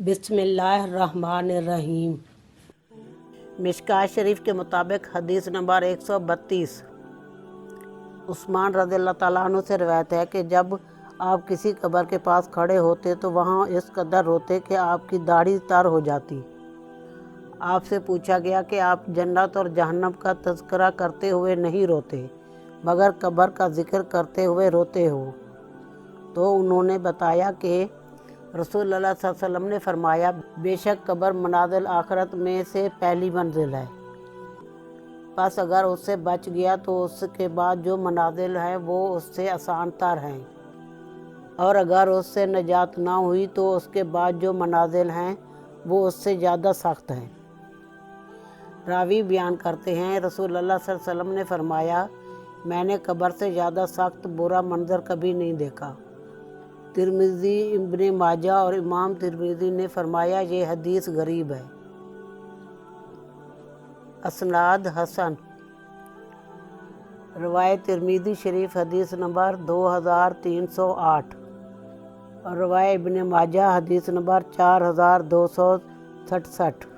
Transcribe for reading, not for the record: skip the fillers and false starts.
बिस्मिल्लाहिर्रहमानिर्रहीम। मिशकात शरीफ के मुताबिक हदीस नंबर 132 उस्मान रज़ियल्लाहु ताला अन्हु से रवायत है कि जब आप किसी कब्र के पास खड़े होते तो वहाँ इस कदर रोते कि आपकी दाढ़ी तर हो जाती। आपसे पूछा गया कि आप जन्नत और जहन्नम का तज़किरा करते हुए नहीं रोते मगर कब्र का ज़िक्र करते हुए रोते हो। तो उन्होंने बताया कि रसूलुल्लाह सल्लल्लाहु अलैहि वसल्लम ने फरमाया, बेशक कब्र मनाज़िल आखिरत में से पहली मंजिल है, बस अगर उससे बच गया तो उसके बाद जो मनाज़िल हैं वो उससे आसान तर हैं, और अगर उससे नजात ना हुई तो उसके बाद जो मनाज़िल हैं वो उससे ज़्यादा सख्त हैं। रावी बयान करते हैं, रसूलुल्लाह सल्लल्लाहु अलैहि वसल्लम ने फरमाया, मैंने कब्र से ज़्यादा सख्त बुरा मंज़र कभी नहीं देखा। तिरमिज़ी, इब्ने माजा और इमाम तिरमिज़ी ने फरमाया ये हदीस गरीब है। असनाद हसन। रवायत तिरमिज़ी शरीफ हदीस नंबर 2308 और रवायत इब्ने माजा हदीस नंबर 4267।